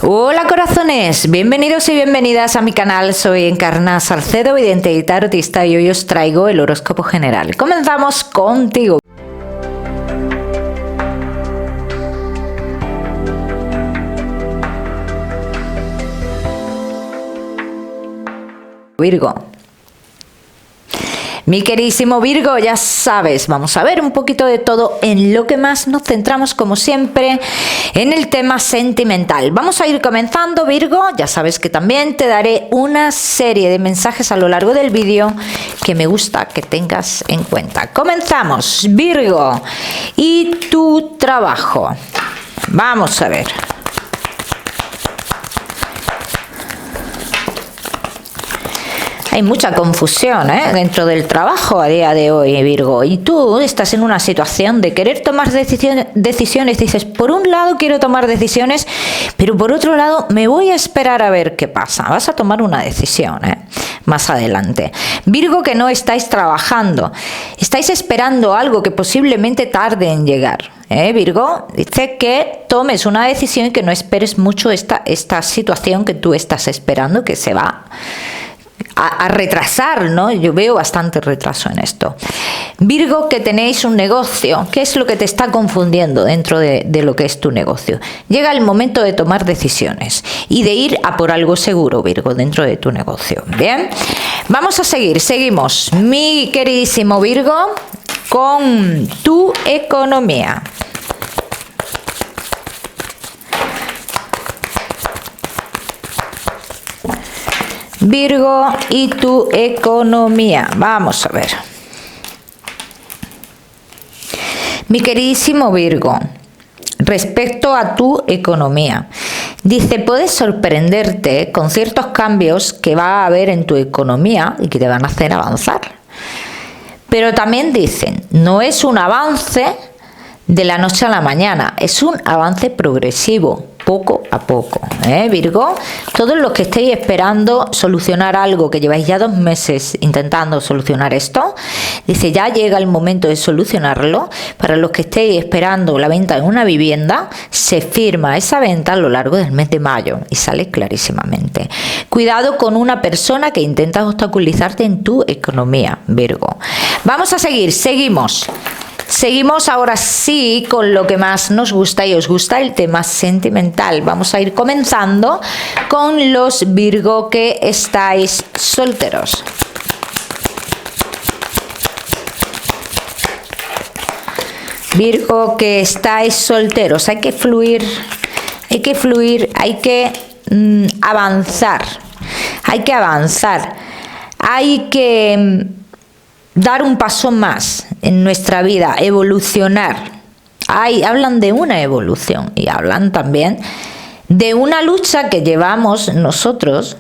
Hola corazones, bienvenidos y bienvenidas a mi canal. Soy Encarna Salcedo, vidente y tarotista, y hoy os traigo el horóscopo general. Comenzamos contigo. Virgo. Mi queridísimo Virgo, ya sabes, vamos a ver un poquito de todo. En lo que más nos centramos, como siempre, en el tema sentimental. Vamos a ir comenzando, Virgo. Ya sabes que también te daré una serie de mensajes a lo largo del vídeo que me gusta que tengas en cuenta. Comenzamos, Virgo, y tu trabajo. Vamos a ver. Hay mucha confusión dentro del trabajo a día de hoy, Virgo, y tú estás en una situación de querer tomar decisiones. Dices, por un lado quiero tomar decisiones, pero por otro lado me voy a esperar a ver qué pasa. Vas a tomar una decisión más adelante. Virgo, que no estáis trabajando, estáis esperando algo que posiblemente tarde en llegar. Virgo, dice que tomes una decisión y que no esperes mucho esta situación que tú estás esperando, que se va a retrasar, ¿no? Yo veo bastante retraso en esto. Virgo, que tenéis un negocio. ¿Qué es lo que te está confundiendo dentro de lo que es tu negocio? Llega el momento de tomar decisiones y de ir a por algo seguro, Virgo, dentro de tu negocio. Bien, vamos a seguimos, mi queridísimo Virgo, con tu economía. Virgo, y tu economía. Vamos a ver. Mi queridísimo Virgo, respecto a tu economía, dice, puedes sorprenderte con ciertos cambios que va a haber en tu economía y que te van a hacer avanzar. Pero también dicen, no es un avance de la noche a la mañana, es un avance progresivo, poco a poco, Virgo. Todos los que estéis esperando solucionar algo, que lleváis ya 2 meses intentando solucionar esto, dice, ya llega el momento de solucionarlo. Para los que estéis esperando la venta de una vivienda, se firma esa venta a lo largo del mes de mayo y sale clarísimamente. Cuidado con una persona que intenta obstaculizarte en tu economía, Virgo. Vamos a Seguimos ahora sí con lo que más nos gusta y os gusta, el tema sentimental. Vamos a ir comenzando con los Virgo que estáis solteros. Virgo que estáis solteros, hay que fluir, hay que avanzar, hay que dar un paso más en nuestra vida, evolucionar. Hablan de una evolución y hablan también de una lucha que llevamos nosotros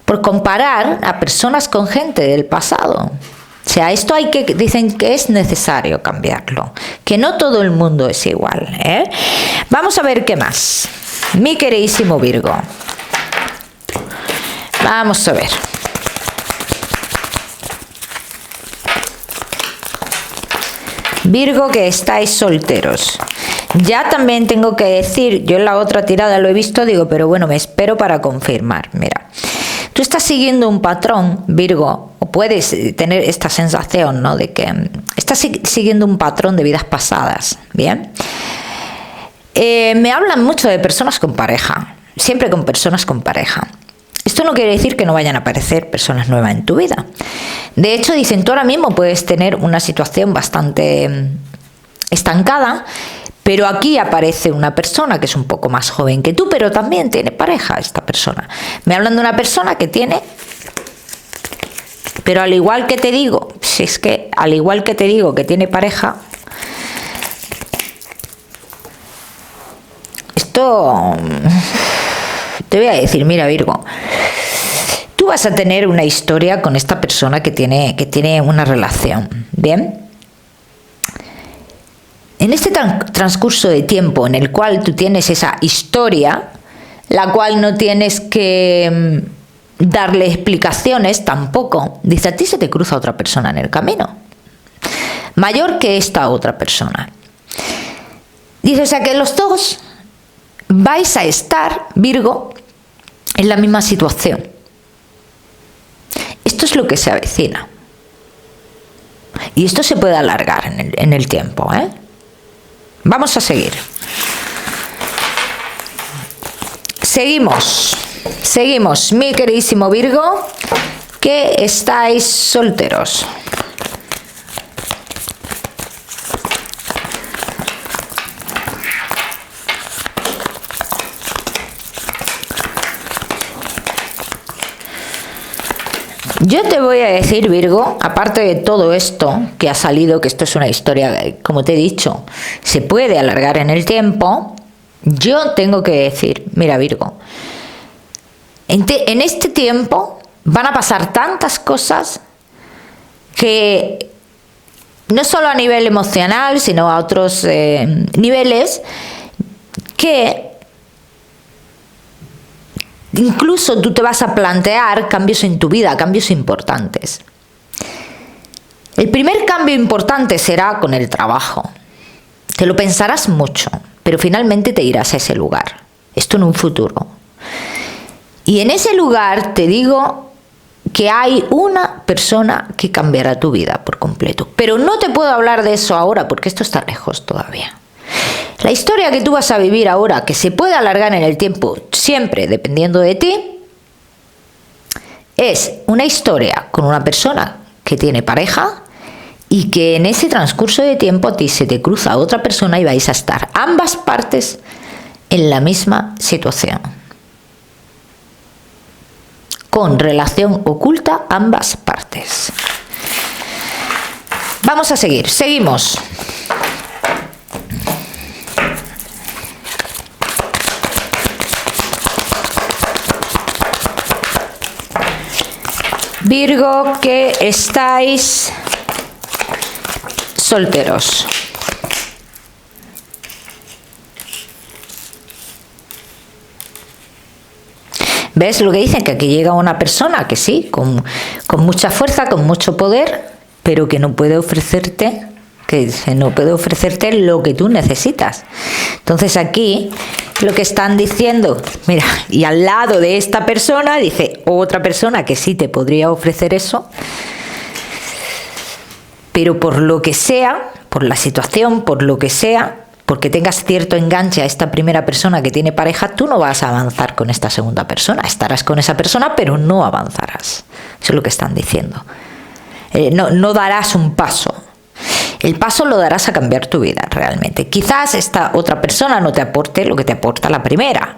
por comparar a personas con gente del pasado. O sea, esto dicen que es necesario cambiarlo, que no todo el mundo es igual. Vamos a ver qué más. Mi queridísimo Virgo. Vamos a ver. Virgo que estáis solteros. Ya también tengo que decir, yo en la otra tirada lo he visto, digo, pero bueno, me espero para confirmar. Mira, tú estás siguiendo un patrón, Virgo, o puedes tener esta sensación, ¿no? De que estás siguiendo un patrón de vidas pasadas, ¿bien? Me hablan mucho de personas con pareja, siempre con personas con pareja. Esto no quiere decir que no vayan a aparecer personas nuevas en tu vida. De hecho, dicen, tú ahora mismo puedes tener una situación bastante estancada, pero aquí aparece una persona que es un poco más joven que tú, pero también tiene pareja esta persona. Me hablan de una persona que tiene, pero al igual que te digo, si es que al igual que te digo que tiene pareja, esto te voy a decir, mira Virgo, tú vas a tener una historia con esta persona que tiene una relación, ¿bien? En este transcurso de tiempo en el cual tú tienes esa historia, la cual no tienes que darle explicaciones tampoco, dice, a ti se te cruza otra persona en el camino, mayor que esta otra persona. Dice, o sea que los dos vais a estar, Virgo, en la misma situación. Esto es lo que se avecina. Y esto se puede alargar en el tiempo, ¿eh? Vamos a seguir. Seguimos, mi queridísimo Virgo, que estáis solteros. Yo te voy a decir, Virgo, aparte de todo esto que ha salido, que esto es una historia, como te he dicho, se puede alargar en el tiempo, yo tengo que decir, mira, Virgo, en este tiempo van a pasar tantas cosas que no solo a nivel emocional, sino a otros niveles, que incluso tú te vas a plantear cambios en tu vida, cambios importantes. El primer cambio importante será con el trabajo. Te lo pensarás mucho, pero finalmente te irás a ese lugar. Esto en un futuro. Y en ese lugar te digo que hay una persona que cambiará tu vida por completo. Pero no te puedo hablar de eso ahora porque esto está lejos todavía. La historia que tú vas a vivir ahora, que se puede alargar en el tiempo, siempre dependiendo de ti, es una historia con una persona que tiene pareja y que en ese transcurso de tiempo a ti se te cruza otra persona y vais a estar ambas partes en la misma situación. Con relación oculta ambas partes. Vamos a seguir, seguimos. Virgo, que estáis solteros. ¿Ves lo que dicen? Que aquí llega una persona que sí, con mucha fuerza, con mucho poder, pero que no puede ofrecerte, lo que tú necesitas. Entonces aquí lo que están diciendo, mira, y al lado de esta persona dice otra persona que sí te podría ofrecer eso, pero por lo que sea, por la situación, por lo que sea, porque tengas cierto enganche a esta primera persona que tiene pareja, tú no vas a avanzar con esta segunda persona. Estarás con esa persona, pero no avanzarás. Eso es lo que están diciendo. No darás un paso. El paso lo darás a cambiar tu vida realmente. Quizás esta otra persona no te aporte lo que te aporta la primera,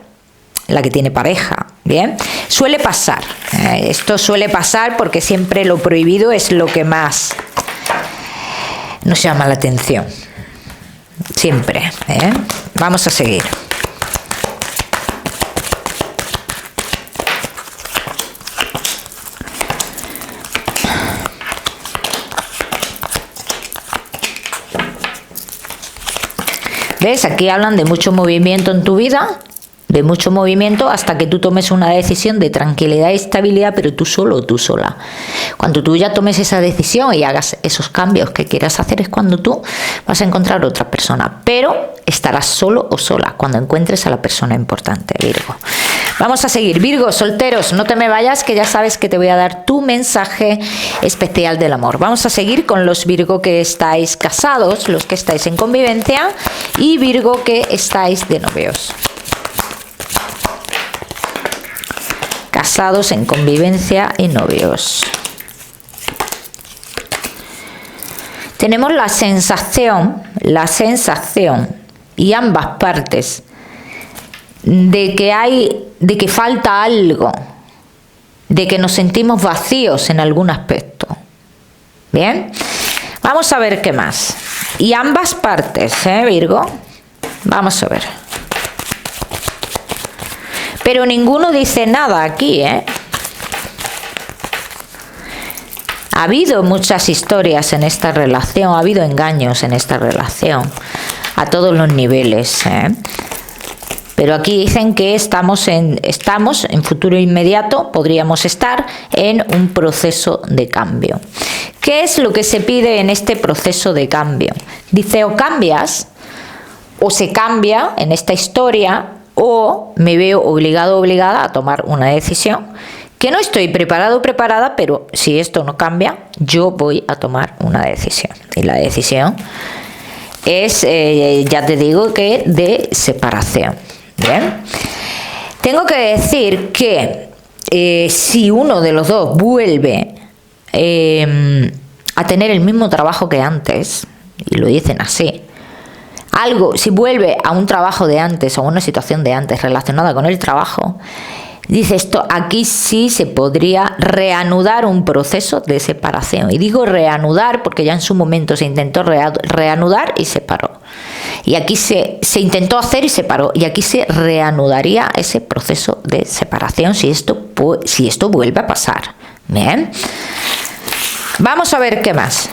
la que tiene pareja. Bien, suele pasar. Esto suele pasar porque siempre lo prohibido es lo que más nos llama la atención. Siempre. Vamos a seguir. ¿Ves? Aquí hablan de mucho movimiento en tu vida, de mucho movimiento hasta que tú tomes una decisión de tranquilidad y estabilidad, pero tú solo o tú sola. Cuando tú ya tomes esa decisión y hagas esos cambios que quieras hacer es cuando tú vas a encontrar otra persona, pero estarás solo o sola cuando encuentres a la persona importante, Virgo. Vamos a seguir. Virgo, solteros, no te me vayas, que ya sabes que te voy a dar tu mensaje especial del amor. Vamos a seguir con los Virgo que estáis casados, los que estáis en convivencia, y Virgo que estáis de novios. Casados, en convivencia y novios. Tenemos la sensación y ambas partes de que falta algo, de que nos sentimos vacíos en algún aspecto. Bien, vamos a ver qué más. Y ambas partes, Virgo, vamos a ver. Pero ninguno dice nada aquí, Ha habido muchas historias en esta relación, ha habido engaños en esta relación, a todos los niveles, Pero aquí dicen que estamos en futuro inmediato, podríamos estar en un proceso de cambio. ¿Qué es lo que se pide en este proceso de cambio? Dice, o cambias, o se cambia en esta historia, o me veo obligado o obligada a tomar una decisión que no estoy preparado o preparada, pero si esto no cambia, yo voy a tomar una decisión. Y la decisión es, ya te digo, que de separación. Bien. Tengo que decir que si uno de los dos vuelve a tener el mismo trabajo que antes, y lo dicen así, si vuelve a un trabajo de antes o a una situación de antes relacionada con el trabajo, dice esto, aquí sí se podría reanudar un proceso de separación. Y digo reanudar porque ya en su momento se intentó reanudar y se paró. Y aquí se intentó hacer y se paró. Y aquí se reanudaría ese proceso de separación si esto vuelve a pasar. Bien. Vamos a ver qué más.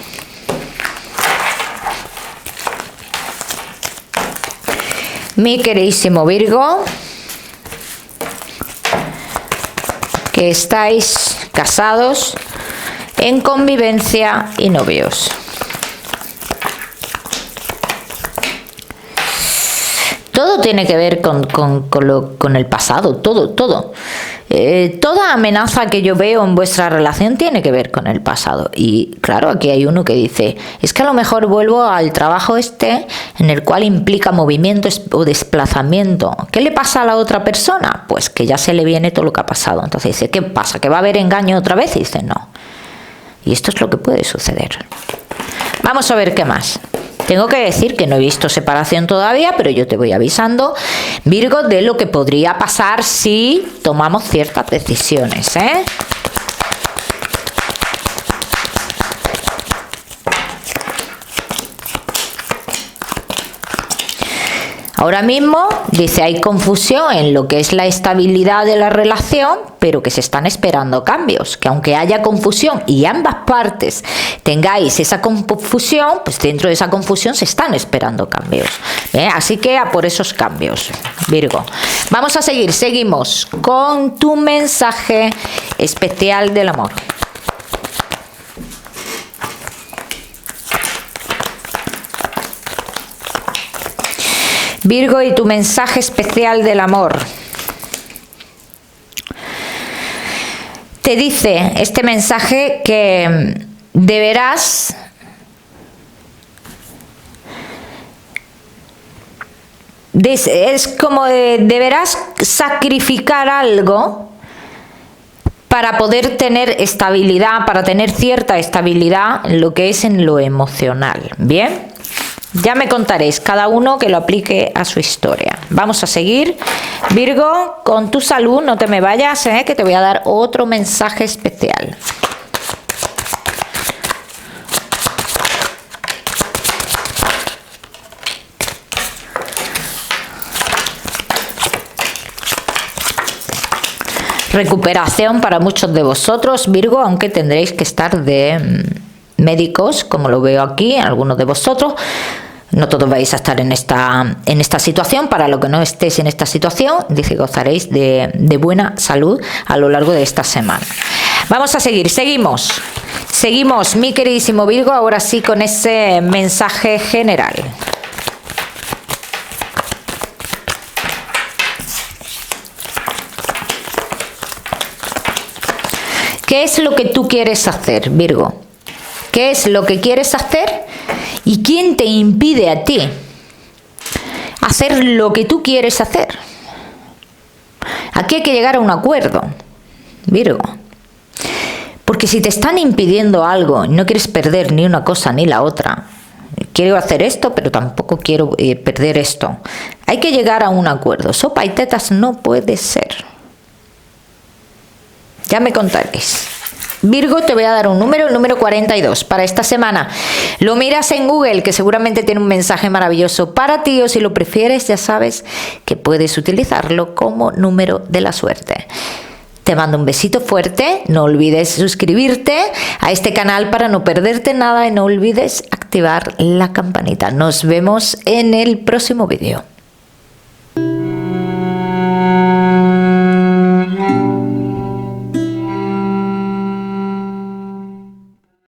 Mi queridísimo Virgo, que estáis casados, en convivencia y novios. Todo tiene que ver con el pasado, todo. Toda amenaza que yo veo en vuestra relación tiene que ver con el pasado. Y claro, aquí hay uno que dice, es que a lo mejor vuelvo al trabajo en el cual implica movimiento o desplazamiento. ¿Qué le pasa a la otra persona? Pues que ya se le viene todo lo que ha pasado. Entonces dice, ¿qué pasa? ¿Que va a haber engaño otra vez? Y dice, no. Y esto es lo que puede suceder. Vamos a ver qué más. Tengo que decir que no he visto separación todavía, pero yo te voy avisando, Virgo, de lo que podría pasar si tomamos ciertas decisiones, ¿eh? Ahora mismo, dice, hay confusión en lo que es la estabilidad de la relación, pero que se están esperando cambios. Que aunque haya confusión y ambas partes tengáis esa confusión, pues dentro de esa confusión se están esperando cambios. Así que a por esos cambios, Virgo. Vamos a seguimos con tu mensaje especial del amor. Virgo, y tu mensaje especial del amor. Te dice este mensaje que deberás deberás sacrificar algo para poder tener estabilidad, para tener cierta estabilidad en lo que es en lo emocional. ¿Bien? Ya me contaréis, cada uno que lo aplique a su historia. Vamos a seguir, Virgo, con tu salud. No te me vayas, que te voy a dar otro mensaje especial. Recuperación para muchos de vosotros, Virgo, aunque tendréis que estar de médicos, como lo veo aquí, algunos de vosotros. No todos vais a estar en esta situación. Para lo que no estéis en esta situación, dice, gozaréis de buena salud a lo largo de esta semana. Vamos a seguimos, mi queridísimo Virgo, ahora sí con ese mensaje general. ¿Qué es lo que tú quieres hacer, Virgo? ¿Qué es lo que quieres hacer? ¿Y quién te impide a ti hacer lo que tú quieres hacer? Aquí hay que llegar a un acuerdo, Virgo. Porque si te están impidiendo algo, no quieres perder ni una cosa ni la otra. Quiero hacer esto, pero tampoco quiero perder esto. Hay que llegar a un acuerdo. Sopa y tetas no puede ser. Ya me contaréis. Virgo, te voy a dar un número, el número 42 para esta semana. Lo miras en Google, que seguramente tiene un mensaje maravilloso para ti, o si lo prefieres, ya sabes que puedes utilizarlo como número de la suerte. Te mando un besito fuerte, no olvides suscribirte a este canal para no perderte nada y no olvides activar la campanita. Nos vemos en el próximo vídeo.